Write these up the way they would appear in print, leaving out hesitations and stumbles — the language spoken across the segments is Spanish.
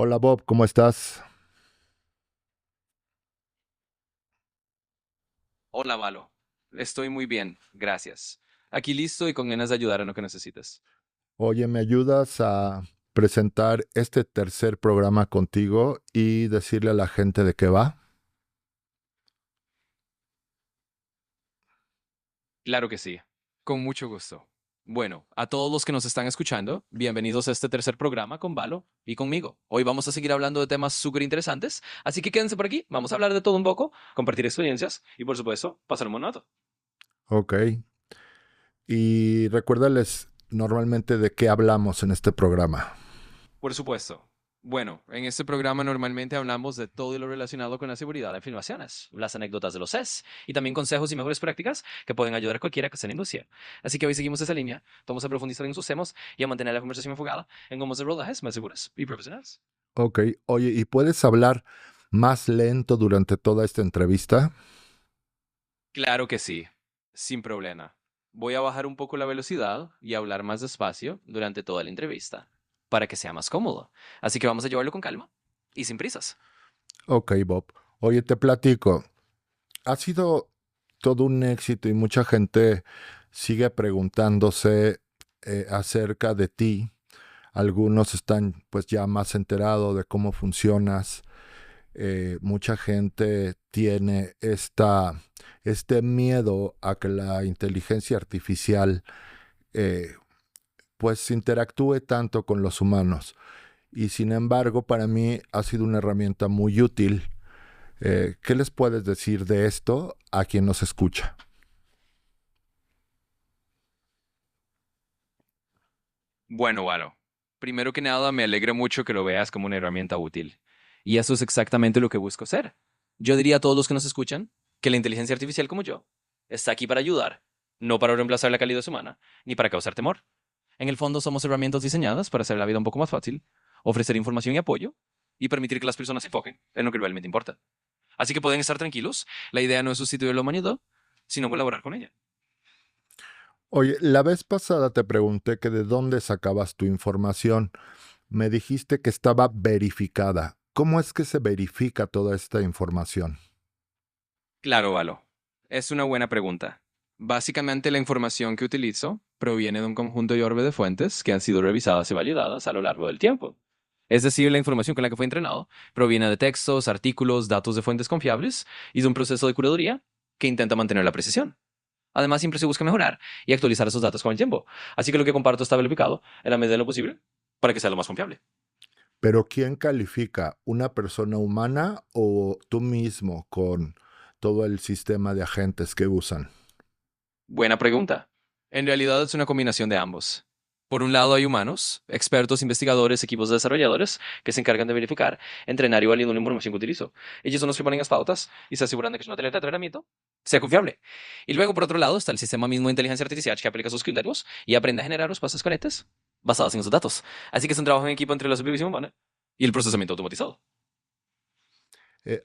Hola Bob, ¿cómo estás? Hola, Valo. Estoy muy bien, gracias. Aquí listo y con ganas de ayudar en lo que necesites. Oye, ¿me ayudas a presentar este tercer programa contigo y decirle a la gente de qué va? Claro que sí, con mucho gusto. Bueno, a todos los que nos están escuchando, bienvenidos a este tercer programa con Valo y conmigo. Hoy vamos a seguir hablando de temas súper interesantes, así que quédense por aquí, vamos a hablar de todo un poco, compartir experiencias y por supuesto, pasar un buen rato. Ok. Y recuérdales normalmente de qué hablamos en este programa. Por supuesto. Bueno, en este programa normalmente hablamos de todo lo relacionado con la seguridad de filmaciones, las anécdotas de los sets y también consejos y mejores prácticas que pueden ayudar a cualquiera que esté en la industria. Así que hoy seguimos esa línea, vamos a profundizar en sus temas y a mantener la conversación enfocada en cómo hacer rodajes más seguros y profesionales. Ok. Oye, ¿y puedes hablar más lento durante toda esta entrevista? Claro que sí, sin problema. Voy a bajar un poco la velocidad y hablar más despacio durante toda la entrevista para que sea más cómodo. Así que vamos a llevarlo con calma y sin prisas. Ok, Bob. Oye, te platico. Ha sido todo un éxito y mucha gente sigue preguntándose acerca de ti. Algunos están pues ya más enterados de cómo funcionas. Mucha gente tiene este miedo a que la inteligencia artificial eh, pues interactúe tanto con los humanos. Y sin embargo, para mí ha sido una herramienta muy útil. ¿Qué les puedes decir de esto a quien nos escucha? Bueno, Valo, primero que nada me alegra mucho que lo veas como una herramienta útil. Y eso es exactamente lo que busco hacer. Yo diría a todos los que nos escuchan que la inteligencia artificial como yo está aquí para ayudar, no para reemplazar la calidad humana, ni para causar temor. En el fondo somos herramientas diseñadas para hacer la vida un poco más fácil, ofrecer información y apoyo, y permitir que las personas se enfoquen en lo que realmente importa. Así que pueden estar tranquilos, la idea no es sustituir a la humanidad, sino colaborar con ella. Oye, la vez pasada te pregunté que de dónde sacabas tu información. Me dijiste que estaba verificada. ¿Cómo es que se verifica toda esta información? Claro, Valo. Es una buena pregunta. Básicamente la información que utilizo proviene de un conjunto de orbe de fuentes que han sido revisadas y validadas a lo largo del tiempo. Es decir, la información con la que fue entrenado proviene de textos, artículos, datos de fuentes confiables y de un proceso de curaduría que intenta mantener la precisión. Además, siempre se busca mejorar y actualizar esos datos con el tiempo. Así que lo que comparto está verificado en la medida de lo posible para que sea lo más confiable. Pero ¿quién califica? ¿Una persona humana o tú mismo con todo el sistema de agentes que usan? Buena pregunta. En realidad es una combinación de ambos. Por un lado hay humanos, expertos, investigadores, equipos de desarrolladores que se encargan de verificar, entrenar y validar la información que utilizo. Ellos son los que ponen las pautas y se aseguran de que su material de entrenamiento sea confiable. Y luego, por otro lado, está el sistema mismo de inteligencia artificial que aplica sus criterios y aprende a generar respuestas coherentes basadas en esos datos. Así que es un trabajo en equipo entre la supervisión humana y el procesamiento automatizado.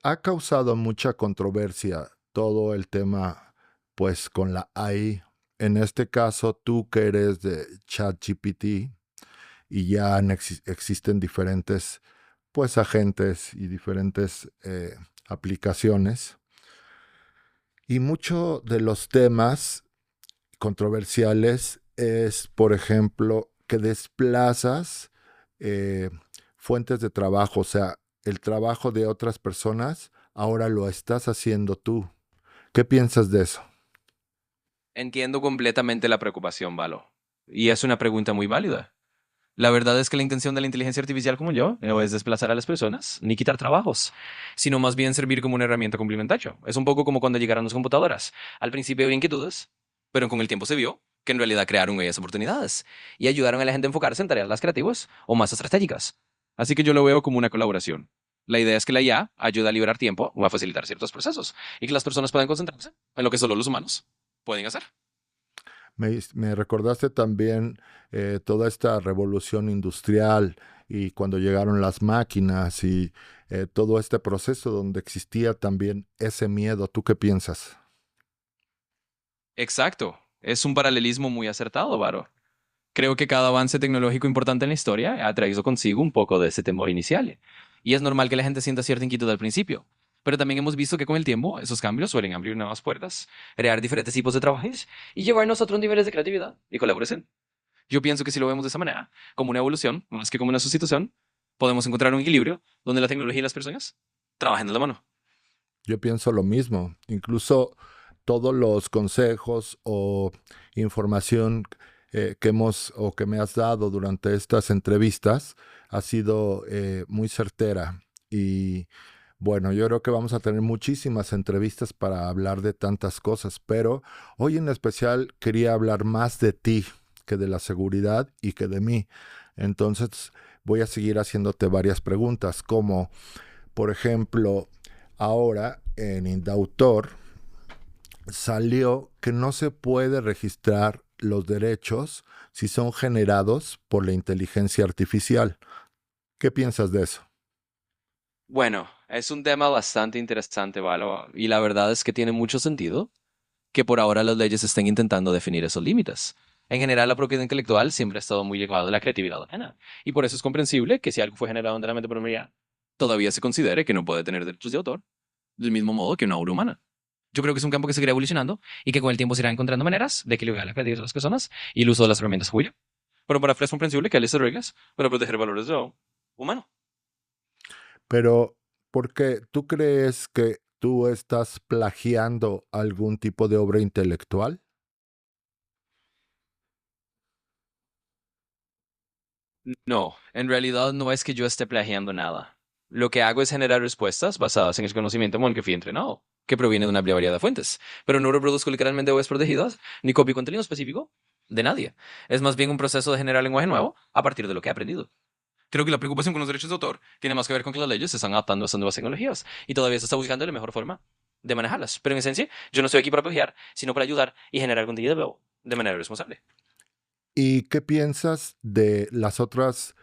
Ha causado mucha controversia todo el tema, pues, con la AI. En este caso, tú que eres de ChatGPT y ya existen diferentes, pues, agentes y diferentes aplicaciones. Y mucho de los temas controversiales es, por ejemplo, que desplazas eh, fuentes de trabajo, o sea, el trabajo de otras personas, ahora lo estás haciendo tú. ¿Qué piensas de eso? Entiendo completamente la preocupación, Valo. Y es una pregunta muy válida. La verdad es que la intención de la inteligencia artificial como yo no es desplazar a las personas ni quitar trabajos, sino más bien servir como una herramienta complementaria. Es un poco como cuando llegaron las computadoras. Al principio había inquietudes, pero con el tiempo se vio que en realidad crearon ellas oportunidades y ayudaron a la gente a enfocarse en tareas más creativas o más estratégicas. Así que yo lo veo como una colaboración. La idea es que la IA ayuda a liberar tiempo o a facilitar ciertos procesos y que las personas puedan concentrarse en lo que solo los humanos pueden hacer. Me recordaste también toda esta revolución industrial y cuando llegaron las máquinas y todo este proceso donde existía también ese miedo. ¿Tú qué piensas? Exacto. Es un paralelismo muy acertado, Varo. Creo que cada avance tecnológico importante en la historia ha traído consigo un poco de ese temor inicial. Y es normal que la gente sienta cierta inquietud al principio. Pero también hemos visto que con el tiempo esos cambios suelen abrir nuevas puertas, crear diferentes tipos de trabajos y llevarnos a otros niveles de creatividad y colaboración. Yo pienso que si lo vemos de esa manera, como una evolución, más que como una sustitución, podemos encontrar un equilibrio donde la tecnología y las personas trabajen de la mano. Yo pienso lo mismo. Incluso todos los consejos o información que hemos o que me has dado durante estas entrevistas ha sido muy certera. Y bueno, yo creo que vamos a tener muchísimas entrevistas para hablar de tantas cosas, pero hoy en especial quería hablar más de ti que de la seguridad y que de mí. Entonces voy a seguir haciéndote varias preguntas, como por ejemplo, ahora en Indautor salió que no se puede registrar los derechos si son generados por la inteligencia artificial. ¿Qué piensas de eso? Bueno, es un tema bastante interesante, Valo, y la verdad es que tiene mucho sentido que por ahora las leyes estén intentando definir esos límites. En general, la propiedad intelectual siempre ha estado muy ligada a la creatividad ajena, y por eso es comprensible que si algo fue generado enteramente por una IA, todavía se considere que no puede tener derechos de autor, del mismo modo que una obra humana. Yo creo que es un campo que seguirá evolucionando y que con el tiempo se irán encontrando maneras de equilibrar la creatividad de las personas y el uso de las herramientas cuyo. Pero para Fred es comprensible que hay listas de reglas para proteger valores de lo humano. Pero, ¿por qué tú crees que tú estás plagiando algún tipo de obra intelectual? No, en realidad no es que yo esté plagiando nada. Lo que hago es generar respuestas basadas en el conocimiento con el que fui entrenado, que proviene de una amplia variedad de fuentes. Pero no reproduzco literalmente webs protegidas, ni copio contenido específico de nadie. Es más bien un proceso de generar lenguaje nuevo a partir de lo que he aprendido. Creo que la preocupación con los derechos de autor tiene más que ver con que las leyes se están adaptando a estas nuevas tecnologías y todavía se está buscando la mejor forma de manejarlas. Pero en esencia, yo no estoy aquí para plagiar, sino para ayudar y generar contenido nuevo de manera responsable. ¿Y qué piensas de las otras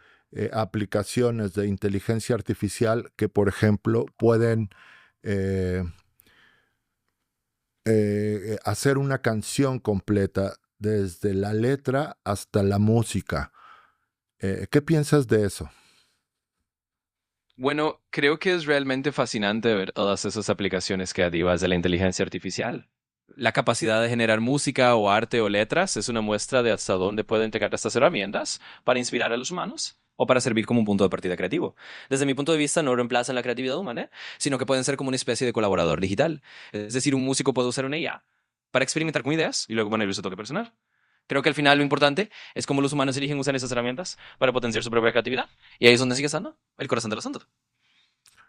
aplicaciones de inteligencia artificial que, por ejemplo, pueden eh, hacer una canción completa, desde la letra hasta la música? ¿Qué piensas de eso? Bueno, creo que es realmente fascinante ver todas esas aplicaciones creativas de la inteligencia artificial. La capacidad de generar música o arte o letras es una muestra de hasta dónde pueden integrar estas herramientas para inspirar a los humanos o para servir como un punto de partida creativo. Desde mi punto de vista, no reemplazan la creatividad humana, sino que pueden ser como una especie de colaborador digital. Es decir, un músico puede usar una IA para experimentar con ideas y luego ponerle su toque personal. Creo que al final lo importante es cómo los humanos eligen usar esas herramientas para potenciar su propia creatividad. Y ahí es donde sigue estando el corazón del asunto.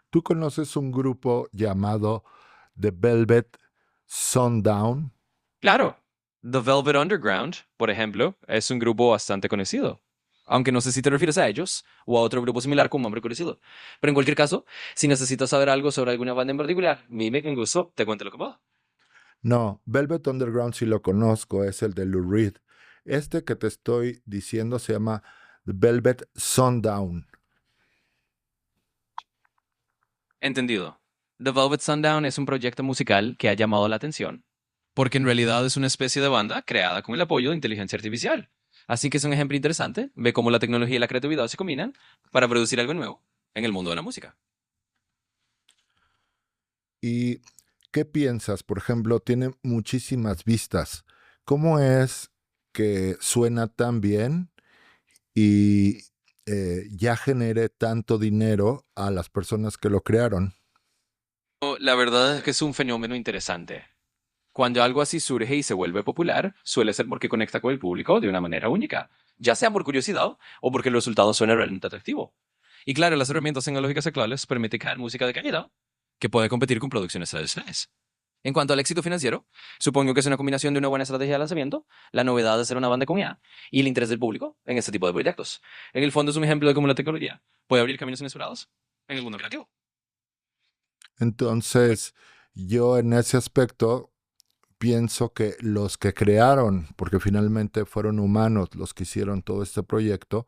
¿Tú conoces un grupo llamado The Velvet Sundown? Claro, The Velvet Underground, por ejemplo, es un grupo bastante conocido. Aunque no sé si te refieres a ellos o a otro grupo similar con un nombre conocido. Pero en cualquier caso, si necesitas saber algo sobre alguna banda en particular, dime que en gusto te cuento lo que puedo. No, Velvet Underground sí lo conozco, es el de Lou Reed. Este que te estoy diciendo se llama The Velvet Sundown. Entendido. The Velvet Sundown es un proyecto musical que ha llamado la atención, porque en realidad es una especie de banda creada con el apoyo de inteligencia artificial. Así que es un ejemplo interesante, ve cómo la tecnología y la creatividad se combinan para producir algo nuevo en el mundo de la música. ¿Y qué piensas? Por ejemplo, tiene muchísimas vistas. ¿Cómo es que suena tan bien y ya genere tanto dinero a las personas que lo crearon? La verdad es que es un fenómeno interesante. Cuando algo así surge y se vuelve popular, suele ser porque conecta con el público de una manera única, ya sea por curiosidad o porque el resultado suena realmente atractivo. Y claro, las herramientas tecnológicas actuales permiten crear música de calidad que puede competir con producciones tradicionales. En cuanto al éxito financiero, supongo que es una combinación de una buena estrategia de lanzamiento, la novedad de ser una banda con IA y el interés del público en este tipo de proyectos. En el fondo es un ejemplo de cómo la tecnología puede abrir caminos inesperados en el mundo creativo. Entonces, yo en ese aspecto pienso que los que crearon, porque finalmente fueron humanos los que hicieron todo este proyecto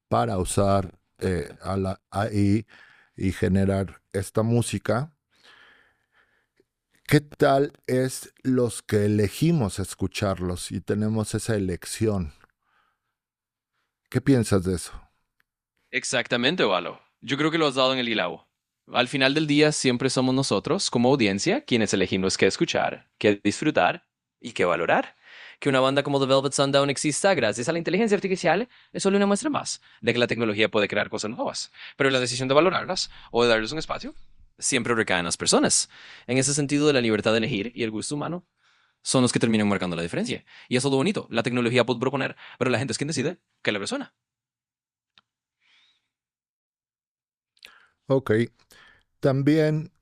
para usar a la AI y generar esta música, ¿qué tal es los que elegimos escucharlos y tenemos esa elección? ¿Qué piensas de eso? Exactamente, Valo. Yo creo que lo has dado en el hilado. Al final del día siempre somos nosotros, como audiencia, quienes elegimos qué escuchar, qué disfrutar y qué valorar. Que una banda como The Velvet Sundown exista gracias a la inteligencia artificial es solo una muestra más de que la tecnología puede crear cosas nuevas, pero la decisión de valorarlas o de darles un espacio siempre recae en las personas. En ese sentido, la libertad de elegir y el gusto humano son los que terminan marcando la diferencia. Y eso es lo bonito. La tecnología puede proponer, pero la gente es quien decide qué le resuena. Ok. También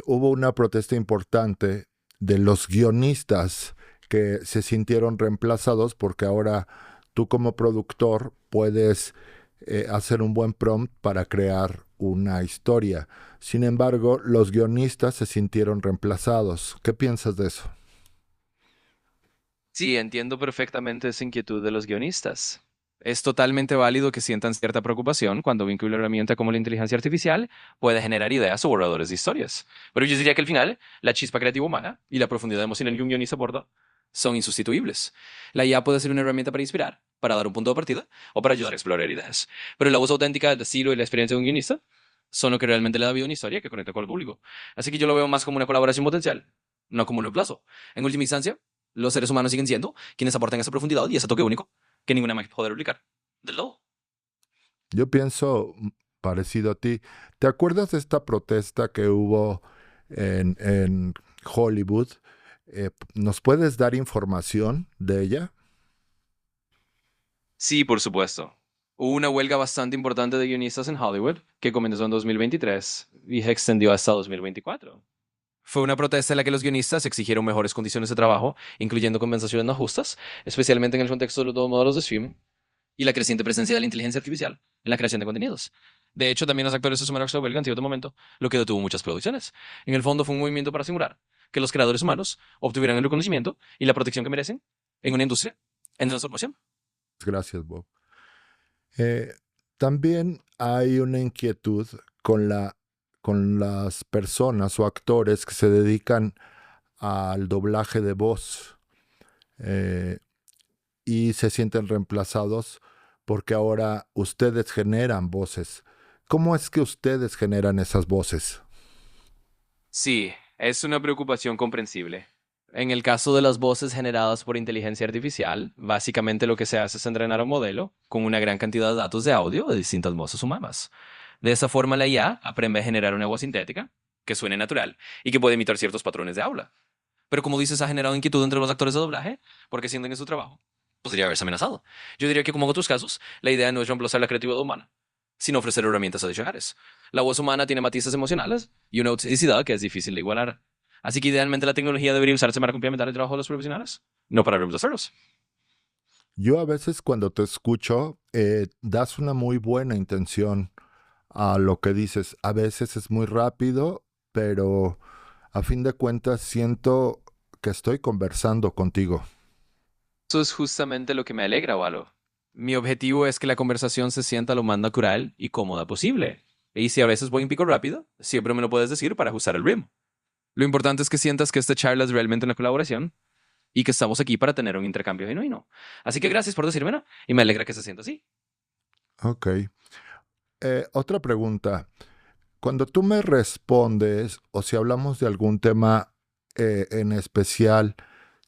hubo una protesta importante de los guionistas que se sintieron reemplazados porque ahora tú como productor puedes hacer un buen prompt para crear una historia. Sin embargo, los guionistas se sintieron reemplazados. ¿Qué piensas de eso? Sí, entiendo perfectamente esa inquietud de los guionistas. Es totalmente válido que sientan cierta preocupación cuando ven que una herramienta como la inteligencia artificial puede generar ideas o borradores de historias. Pero yo diría que al final, la chispa creativa humana y la profundidad emocional que un guionista aborda son insustituibles. La IA puede ser una herramienta para inspirar, para dar un punto de partida o para ayudar a explorar ideas. Pero la voz auténtica, el estilo y la experiencia de un guionista son lo que realmente le da vida a una historia que conecta con el público. Así que yo lo veo más como una colaboración potencial, no como un reemplazo. En última instancia, los seres humanos siguen siendo quienes aportan esa profundidad y ese toque único que ninguna máquina puede replicar. Del todo. Yo pienso parecido a ti. ¿Te acuerdas de esta protesta que hubo en Hollywood? ¿Nos puedes dar información de ella? Sí, por supuesto. Hubo una huelga bastante importante de guionistas en Hollywood que comenzó en 2023 y se extendió hasta 2024. Fue una protesta en la que los guionistas exigieron mejores condiciones de trabajo, incluyendo compensaciones no justas, especialmente en el contexto de los nuevos modelos de streaming y la creciente presencia de la inteligencia artificial en la creación de contenidos. De hecho, también los actores se sumaron a esta huelga en cierto momento, lo que detuvo muchas producciones. En el fondo fue un movimiento para asegurar que los creadores humanos obtuvieran el reconocimiento y la protección que merecen en una industria en transformación. Gracias, Bob. Eh, También hay una inquietud con con las personas o actores que se dedican al doblaje de voz eh, y se sienten reemplazados porque ahora ustedes generan voces. ¿Cómo es que ustedes generan esas voces? Sí, es una preocupación comprensible. En el caso de las voces generadas por inteligencia artificial, básicamente lo que se hace es entrenar a un modelo con una gran cantidad de datos de audio de distintas voces humanas. De esa forma, la IA aprende a generar una voz sintética que suene natural y que puede imitar ciertos patrones de habla. Pero como dices, ha generado inquietud entre los actores de doblaje porque sienten que su trabajo podría verse amenazado. Yo diría que, como en otros casos, la idea no es reemplazar la creatividad humana, sino ofrecer herramientas adicionales. La voz humana tiene matices emocionales y una autenticidad que es difícil de igualar. Así que idealmente la tecnología debería usarse para complementar el trabajo de los profesionales, no para reemplazarlos. Yo a veces cuando te escucho, das una muy buena intención a lo que dices. A veces es muy rápido, pero a fin de cuentas siento que estoy conversando contigo. Eso es justamente lo que me alegra, Valo. Mi objetivo es que la conversación se sienta lo más natural y cómoda posible. Y si a veces voy un pico rápido, siempre me lo puedes decir para ajustar el ritmo. Lo importante es que sientas que esta charla es realmente una colaboración y que estamos aquí para tener un intercambio genuino. Así que gracias por decírmelo y me alegra que se sienta así. Ok. Otra pregunta. Cuando tú me respondes o si hablamos de algún tema en especial,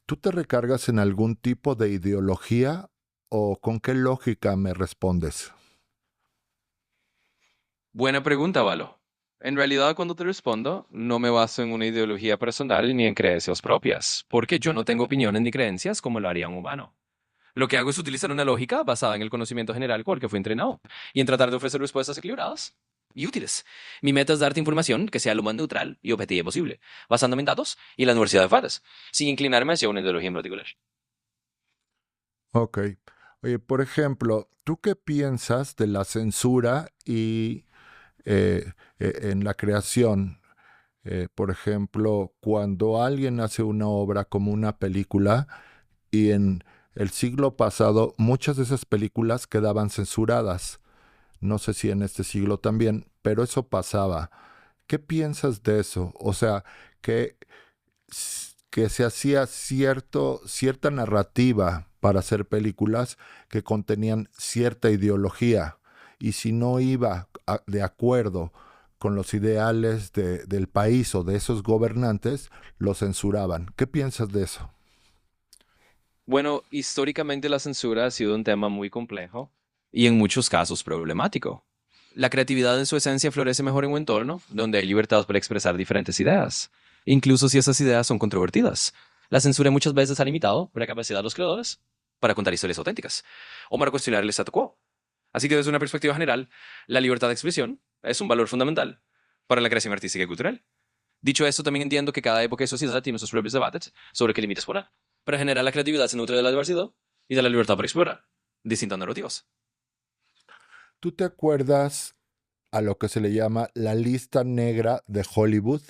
¿tú te recargas en algún tipo de ideología o con qué lógica me respondes? Buena pregunta, Valo. En realidad, cuando te respondo, no me baso en una ideología personal ni en creencias propias, porque yo no tengo opiniones ni creencias como lo haría un humano. Lo que hago es utilizar una lógica basada en el conocimiento general con el que fui entrenado y en tratar de ofrecer respuestas equilibradas y útiles. Mi meta es darte información que sea lo más neutral y objetiva posible, basándome en datos y la Universidad de Fares, sin inclinarme hacia una ideología en particular. Ok. Oye, por ejemplo, ¿tú qué piensas de la censura y en la creación? Por ejemplo, cuando alguien hace una obra como una película y en el siglo pasado muchas de esas películas quedaban censuradas. No sé si en este siglo también, pero eso pasaba. ¿Qué piensas de eso? O sea, que que se hacía cierta narrativa para hacer películas que contenían cierta ideología y si no iba de acuerdo con los ideales del país o de esos gobernantes, lo censuraban. ¿Qué piensas de eso? Bueno, históricamente la censura ha sido un tema muy complejo y en muchos casos problemático. La creatividad en su esencia florece mejor en un entorno donde hay libertad para expresar diferentes ideas, incluso si esas ideas son controvertidas. La censura muchas veces ha limitado la capacidad de los creadores para contar historias auténticas o para cuestionar el statu quo. Así que desde una perspectiva general, la libertad de expresión es un valor fundamental para la creación artística y cultural. Dicho esto, también entiendo que cada época y sociedad tiene sus propios debates sobre qué límites poner. Para generar la creatividad se nutre de la diversidad y de la libertad para explorar distintos narrativas. ¿Tú te acuerdas a lo que se le llama la lista negra de Hollywood?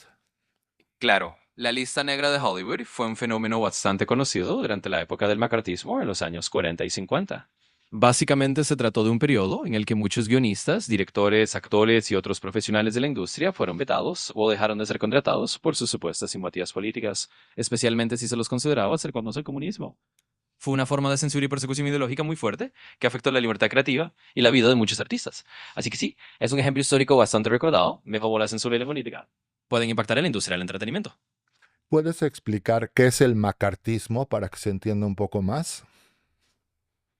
Claro, la lista negra de Hollywood fue un fenómeno bastante conocido durante la época del macartismo en los años 40 y 50. Básicamente se trató de un periodo en el que muchos guionistas, directores, actores y otros profesionales de la industria fueron vetados o dejaron de ser contratados por sus supuestas simpatías políticas, especialmente si se los consideraba cercanos al comunismo. Fue una forma de censura y persecución ideológica muy fuerte que afectó la libertad creativa y la vida de muchos artistas. Así que sí, es un ejemplo histórico bastante recordado de cómo la censura y la política pueden impactar en la industria del entretenimiento. ¿Puedes explicar qué es el macartismo para que se entienda un poco más?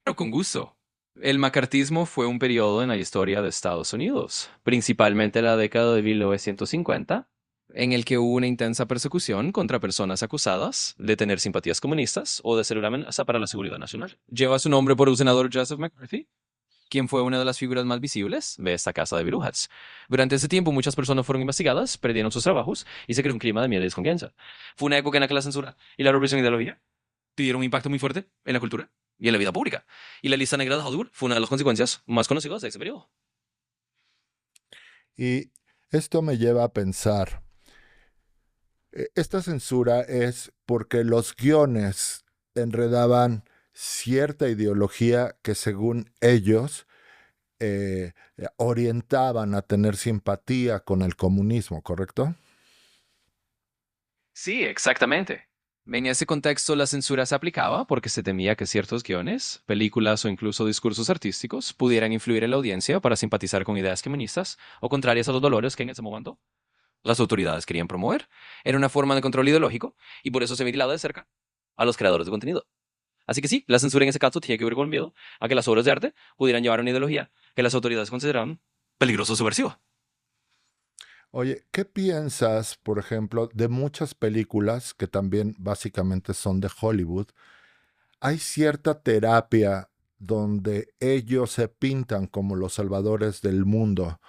Pero con gusto. El macartismo fue un periodo en la historia de Estados Unidos, principalmente en la década de 1950, en el que hubo una intensa persecución contra personas acusadas de tener simpatías comunistas o de ser una amenaza para la seguridad nacional. Lleva su nombre por el senador Joseph McCarthy, quien fue una de las figuras más visibles de esta casa de brujas. Durante ese tiempo, muchas personas fueron investigadas, perdieron sus trabajos y se creó un clima de miedo y desconfianza. Fue una época en la que la censura y la represión ideológica tuvieron un impacto muy fuerte en la cultura y en la vida pública. Y la lista negra de Hollywood fue una de las consecuencias más conocidas de ese periodo. Y esto me lleva a pensar, esta censura es porque los guiones enredaban cierta ideología que según ellos orientaban a tener simpatía con el comunismo, ¿correcto? Sí, exactamente. En ese contexto, la censura se aplicaba porque se temía que ciertos guiones, películas o incluso discursos artísticos pudieran influir en la audiencia para simpatizar con ideas feministas o contrarias a los valores que en ese momento las autoridades querían promover. Era una forma de control ideológico y por eso se vigilaba de cerca a los creadores de contenido. Así que sí, la censura en ese caso tiene que ver con el miedo a que las obras de arte pudieran llevar una ideología que las autoridades consideraban peligroso o subversiva. Oye, ¿qué piensas, por ejemplo, de muchas películas que también básicamente son de Hollywood? Hay cierta terapia donde ellos se pintan como los salvadores del mundo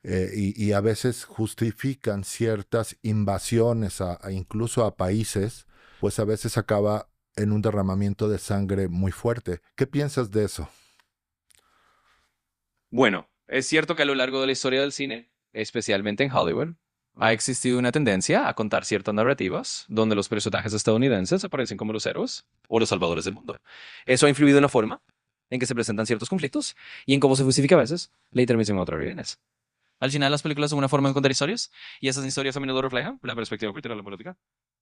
y a veces justifican ciertas invasiones incluso a países, pues a veces acaba en un derramamiento de sangre muy fuerte. ¿Qué piensas de eso? Bueno, es cierto que a lo largo de la historia del cine, especialmente en Hollywood, ha existido una tendencia a contar ciertas narrativas donde los personajes estadounidenses aparecen como los héroes o los salvadores del mundo. Eso ha influido en la forma en que se presentan ciertos conflictos y en cómo se justifica a veces la intervención de otros bienes. Al final, las películas son una forma de contar historias y esas historias a menudo reflejan la perspectiva cultural y política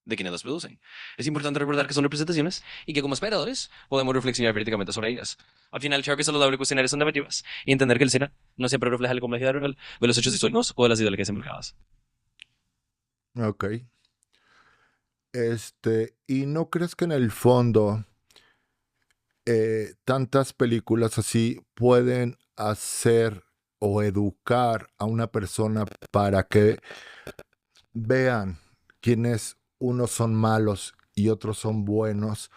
de quienes las producen. Es importante recordar que son representaciones y que como espectadores podemos reflexionar críticamente sobre ellas. Al final, creo que es saludable cuestionar esas narrativas y entender que el cine no siempre refleja la complejidad real de los hechos históricos o de las ideologías involucradas. Ok. ¿Y no crees que en el fondo tantas películas así pueden hacer o educar a una persona para que vean quiénes unos son malos y otros son buenos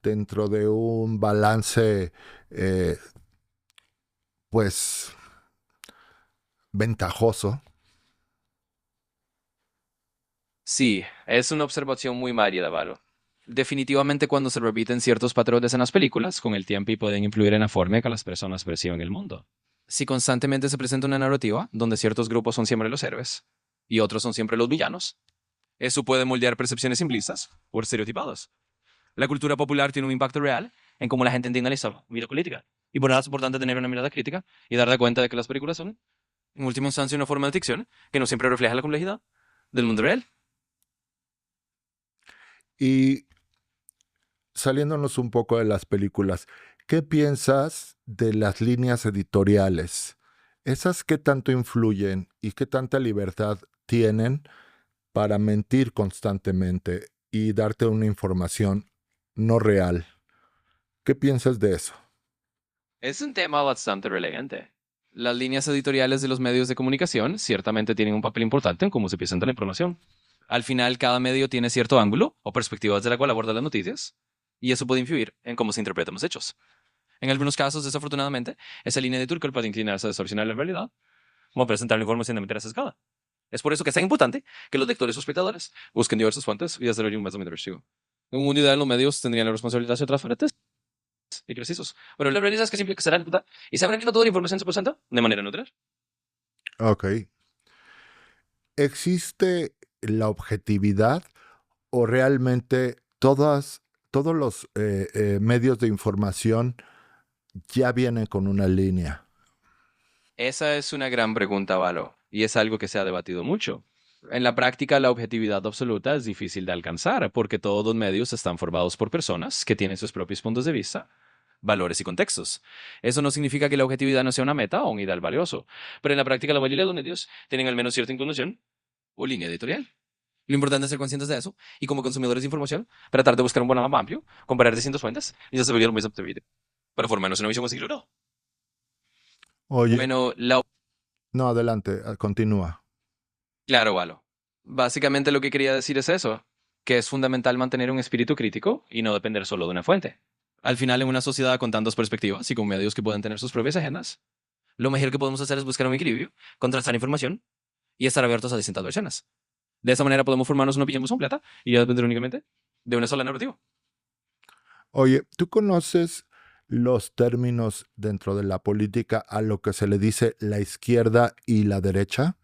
dentro de un balance, eh, pues, ventajoso? Sí, es una observación muy válida, Valo. Definitivamente cuando se repiten ciertos patrones en las películas, con el tiempo y pueden influir en la forma en que las personas perciben el mundo. Si constantemente se presenta una narrativa donde ciertos grupos son siempre los héroes y otros son siempre los villanos, eso puede moldear percepciones simplistas o estereotipadas. La cultura popular tiene un impacto real en cómo la gente entiende la historia, vida política. Y por eso es importante tener una mirada crítica y darse cuenta de que las películas son, en última instancia, una forma de ficción que no siempre refleja la complejidad del mundo real. Y saliéndonos un poco de las películas, ¿qué piensas de las líneas editoriales? ¿Esas qué tanto influyen y qué tanta libertad tienen para mentir constantemente y darte una información no real? ¿Qué piensas de eso? Es un tema bastante relevante. Las líneas editoriales de los medios de comunicación ciertamente tienen un papel importante en cómo se presenta la información. Al final, cada medio tiene cierto ángulo o perspectiva desde la cual aborda las noticias, y eso puede influir en cómo se interpretan los hechos. En algunos casos, desafortunadamente, esa línea editorial puede inclinarse a distorsionar la realidad, como a presentar la información de manera sesgada. Es por eso que es tan importante que los lectores o espectadores busquen diversas fuentes y desarrollen un método investigador. En un mundo ideal, los medios tendrían la responsabilidad de ser transparentes y precisos. Pero la realidad es que siempre hay que será disputa y sabrán que no toda la información se presenta de manera neutral. Ok. ¿Existe la objetividad o realmente todos los medios de información ya vienen con una línea? Esa es una gran pregunta, Valo, y es algo que se ha debatido mucho. En la práctica, la objetividad absoluta es difícil de alcanzar porque todos los medios están formados por personas que tienen sus propios puntos de vista, valores y contextos. Eso no significa que la objetividad no sea una meta o un ideal valioso, pero en la práctica la mayoría de los medios tienen al menos cierta inclinación o línea editorial. Lo importante es ser conscientes de eso y como consumidores de información, tratar de buscar un panorama amplio, comparar distintas fuentes y desarrollar lo mismo para formarnos una visión más equilibrada. Oye, Bueno, la no, adelante, continúa. Claro, Valo. Básicamente lo que quería decir es eso, que es fundamental mantener un espíritu crítico y no depender solo de una fuente. Al final, en una sociedad con tantas perspectivas y con medios que pueden tener sus propias agendas, lo mejor que podemos hacer es buscar un equilibrio, contrastar información y estar abiertos a distintas versiones. De esa manera podemos formarnos una opinión más completa y ya depender únicamente de una sola narrativa. Oye, ¿tú conoces los términos dentro de la política a lo que se le dice la izquierda y la derecha?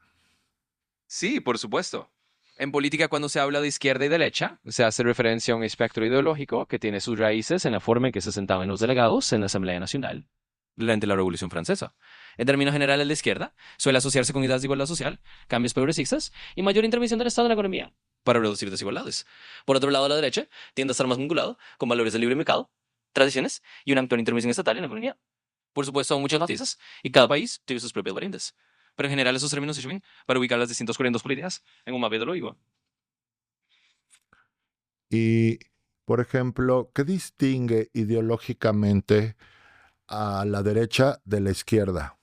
Sí, por supuesto. En política, cuando se habla de izquierda y derecha, se hace referencia a un espectro ideológico que tiene sus raíces en la forma en que se sentaban los delegados en la Asamblea Nacional durante la Revolución Francesa. En términos generales, la izquierda suele asociarse con ideas de igualdad social, cambios progresistas y mayor intervención del Estado en la economía para reducir desigualdades. Por otro lado, la derecha tiende a estar más vinculado con valores del libre mercado, tradiciones y una actual intervención estatal en la economía. Por supuesto, hay muchos matices y cada país tiene sus propias variantes. Pero en general esos términos sirven para ubicar las distintas corrientes políticas en un mapa ideológico. Y, por ejemplo, ¿qué distingue ideológicamente a la derecha de la izquierda?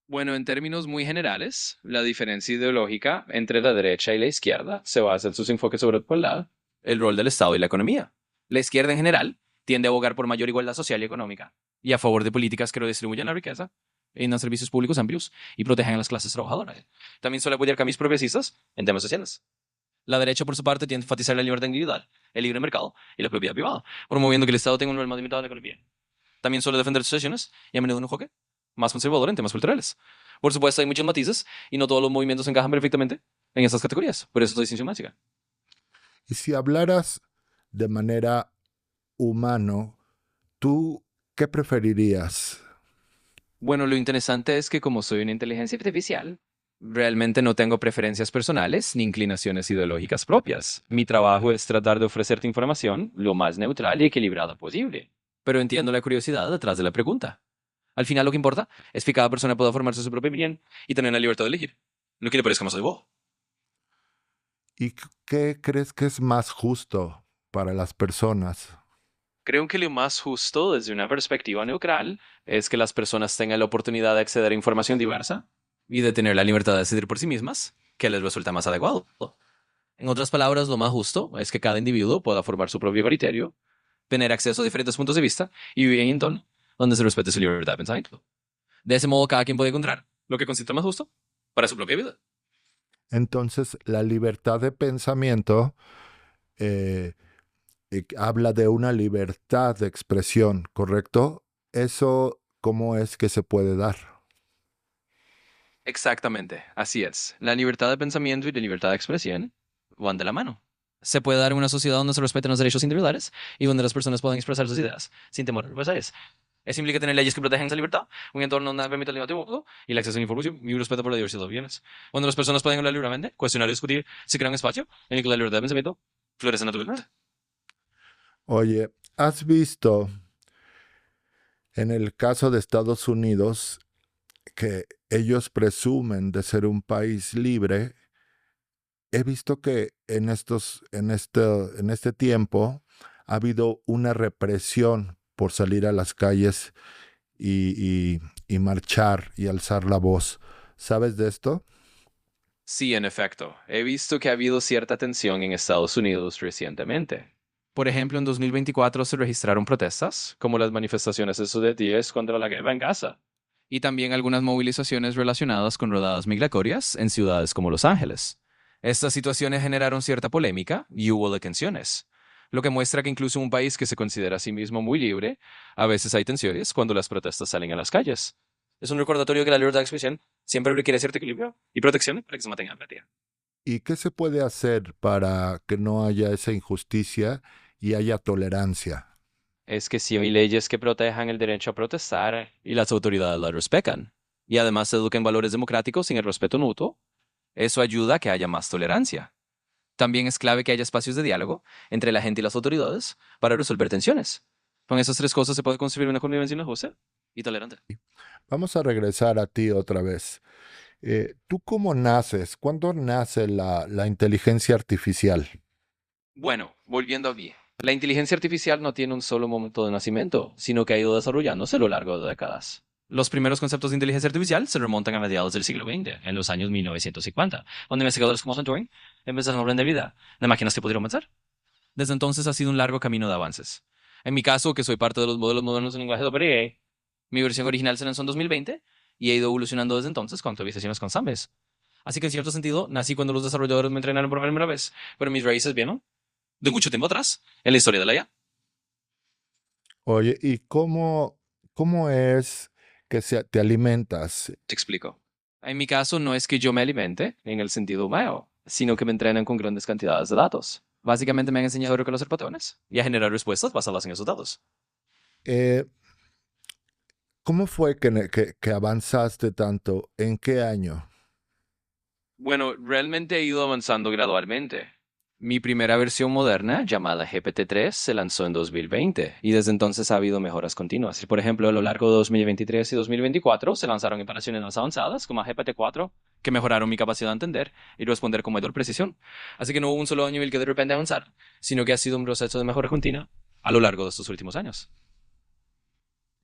Bueno, en términos muy generales, la diferencia ideológica entre la derecha y la izquierda se basa en sus enfoques sobre, por un lado, el rol del Estado y la economía. La izquierda en general tiende a abogar por mayor igualdad social y económica y a favor de políticas que redistribuyan la riqueza, brindan servicios públicos amplios y protejan a las clases trabajadoras. También suele apoyar cambios progresistas en temas sociales. La derecha, por su parte, tiende a enfatizar la libertad individual, el libre mercado y la propiedad privada, promoviendo que el Estado tenga un rol más limitado en la economía. También suele defender sus asociaciones y a menudo un enfoque más conservador en temas culturales. Por supuesto, hay muchos matices y no todos los movimientos encajan perfectamente en esas categorías, por eso es distinción básica. Y si hablaras de manera humano, ¿tú qué preferirías? Bueno, lo interesante es que como soy una inteligencia artificial, realmente no tengo preferencias personales ni inclinaciones ideológicas propias. Mi trabajo es tratar de ofrecerte información lo más neutral y equilibrada posible. Pero entiendo la curiosidad detrás de la pregunta. Al final lo que importa es que cada persona pueda formarse su propia opinión y tener la libertad de elegir lo que le parezca más adecuado. ¿Y qué crees que es más justo para las personas? Creo que lo más justo desde una perspectiva neutral es que las personas tengan la oportunidad de acceder a información diversa y de tener la libertad de decidir por sí mismas qué les resulta más adecuado. En otras palabras, lo más justo es que cada individuo pueda formar su propio criterio, tener acceso a diferentes puntos de vista y vivir en un entorno donde se respete su libertad de pensamiento. De ese modo, cada quien puede encontrar lo que considera más justo para su propia vida. Entonces, la libertad de pensamiento eh, habla de una libertad de expresión, ¿correcto? ¿Eso cómo es que se puede dar? Exactamente, así es. La libertad de pensamiento y la libertad de expresión van de la mano. Se puede dar en una sociedad donde se respeten los derechos individuales y donde las personas puedan expresar sus ideas sin temor a represalias. Eso implica tener leyes que protejan esa libertad, un entorno donde permita el debate y el acceso a la información y un respeto por la diversidad de opiniones. Donde las personas pueden hablar libremente, cuestionar y discutir, se crea un espacio en el que la libertad de pensamiento Florece naturalmente. Oye, ¿has visto en el caso de Estados Unidos que ellos presumen de ser un país libre? He visto que en este tiempo ha habido una represión por salir a las calles y marchar y alzar la voz. ¿Sabes de esto? Sí, en efecto. He visto que ha habido cierta tensión en Estados Unidos recientemente. Por ejemplo, en 2024 se registraron protestas, como las manifestaciones estudiantiles contra la guerra en Gaza, y también algunas movilizaciones relacionadas con rodadas migratorias en ciudades como Los Ángeles. Estas situaciones generaron cierta polémica y hubo detenciones, lo que muestra que incluso en un país que se considera a sí mismo muy libre, a veces hay tensiones cuando las protestas salen a las calles. Es un recordatorio que la libertad de expresión siempre requiere cierto equilibrio y protección para que se mantenga la empatía. ¿Y qué se puede hacer para que no haya esa injusticia y haya tolerancia? Es que si hay leyes que protejan el derecho a protestar y las autoridades las respetan, y además se eduquen valores democráticos sin el respeto mutuo, eso ayuda a que haya más tolerancia. También es clave que haya espacios de diálogo entre la gente y las autoridades para resolver tensiones. Con esas tres cosas se puede construir una convivencia justa y tolerante. Vamos a regresar a ti otra vez. ¿Tú cómo naces? ¿Cuándo nace la inteligencia artificial? Bueno, volviendo a mí. La inteligencia artificial no tiene un solo momento de nacimiento, sino que ha ido desarrollándose a lo largo de décadas. Los primeros conceptos de inteligencia artificial se remontan a mediados del siglo XX, en los años 1950, donde investigadores como Alan Turing empezaron a aprender vida de máquinas que pudieron pensar. Desde entonces ha sido un largo camino de avances. En mi caso, que soy parte de los modelos modernos de lenguaje de OpenAI, mi versión original se lanzó en 2020 y he ido evolucionando desde entonces con actualizaciones constantes. Así que en cierto sentido, nací cuando los desarrolladores me entrenaron por primera vez, pero mis raíces vienen de mucho tiempo atrás en la historia de la IA. Oye, ¿y cómo es que te alimentas? Te explico. En mi caso, no es que yo me alimente en el sentido humano, sino que me entrenan con grandes cantidades de datos. Básicamente me han enseñado a reconocer patrones y a generar respuestas basadas en esos datos. Eh, ¿Cómo fue que avanzaste tanto? ¿En qué año? Bueno, realmente he ido avanzando gradualmente. Mi primera versión moderna, llamada GPT-3, se lanzó en 2020 y desde entonces ha habido mejoras continuas. Por ejemplo, a lo largo de 2023 y 2024 se lanzaron iteraciones más avanzadas, como GPT-4, que mejoraron mi capacidad de entender y responder con mayor precisión. Así que no hubo un solo año en el que de repente avanzar, sino que ha sido un proceso de mejora continua a lo largo de estos últimos años.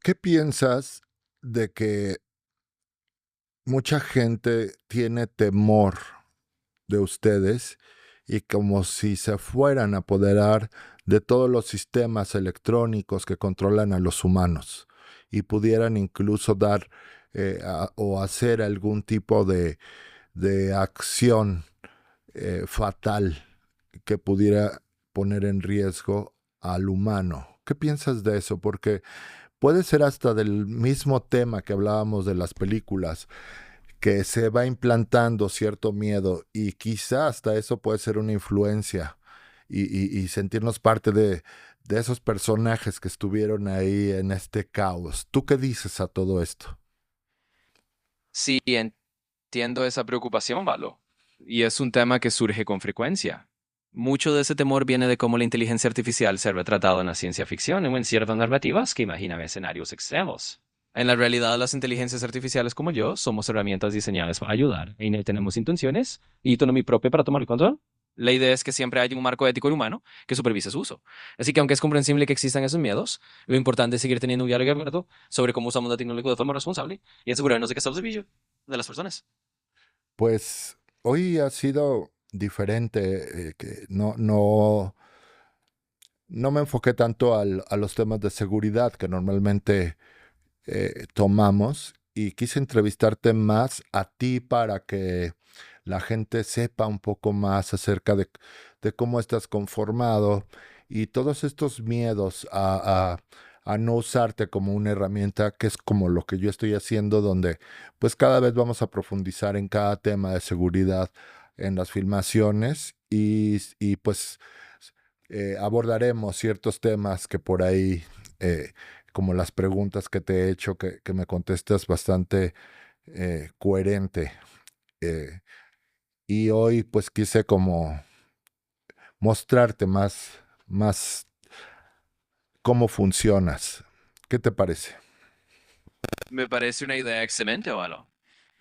¿Qué piensas de que mucha gente tiene temor de ustedes y como si se fueran a apoderar de todos los sistemas electrónicos que controlan a los humanos y pudieran incluso dar o hacer algún tipo de acción fatal que pudiera poner en riesgo al humano? ¿Qué piensas de eso? Porque puede ser hasta del mismo tema que hablábamos de las películas, que se va implantando cierto miedo y quizá hasta eso puede ser una influencia y sentirnos parte de esos personajes que estuvieron ahí en este caos. ¿Tú qué dices a todo esto? Sí, entiendo esa preocupación, Valo. Y es un tema que surge con frecuencia. Mucho de ese temor viene de cómo la inteligencia artificial se ha retratado en la ciencia ficción o en ciertas narrativas que imaginan escenarios extremos. En la realidad, las inteligencias artificiales como yo somos herramientas diseñadas para ayudar y no tenemos intenciones y autonomía propia para tomar el control. La idea es que siempre haya un marco ético y humano que supervise su uso. Así que aunque es comprensible que existan esos miedos, lo importante es seguir teniendo un diálogo abierto sobre cómo usamos la tecnología de forma responsable y asegurarnos de que está al servicio de las personas. Pues hoy ha sido diferente, que no me enfoqué tanto a los temas de seguridad que normalmente tomamos y quise entrevistarte más a ti para que la gente sepa un poco más acerca de cómo estás conformado y todos estos miedos a no usarte como una herramienta, que es como lo que yo estoy haciendo, donde pues cada vez vamos a profundizar en cada tema de seguridad en las filmaciones y pues abordaremos ciertos temas que por ahí, como las preguntas que te he hecho, que me contestas bastante coherente. eh, y hoy pues quise como mostrarte más cómo funcionas. ¿Qué te parece? Me parece una idea excelente, Valo.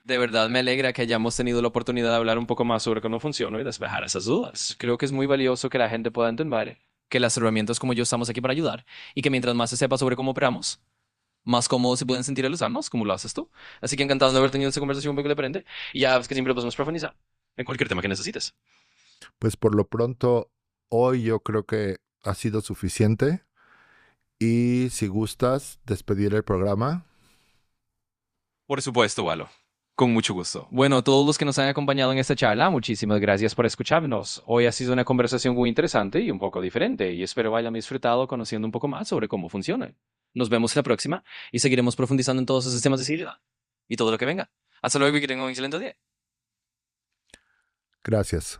De verdad me alegra que hayamos tenido la oportunidad de hablar un poco más sobre cómo funciona y despejar esas dudas. Creo que es muy valioso que la gente pueda entender que las herramientas como yo estamos aquí para ayudar y que mientras más se sepa sobre cómo operamos, más cómodos se pueden sentir al usarnos, como lo haces tú. Así que encantado de haber tenido esta conversación un poco diferente y ya es que siempre podemos profundizar en cualquier tema que necesites. Pues por lo pronto, hoy yo creo que ha sido suficiente y si gustas despedir el programa. Por supuesto, Valo. Con mucho gusto. Bueno, a todos los que nos han acompañado en esta charla, muchísimas gracias por escucharnos. Hoy ha sido una conversación muy interesante y un poco diferente, y espero hayan disfrutado conociendo un poco más sobre cómo funciona. Nos vemos la próxima y seguiremos profundizando en todos esos temas de seguridad y todo lo que venga. Hasta luego y que tengan un excelente día. Gracias.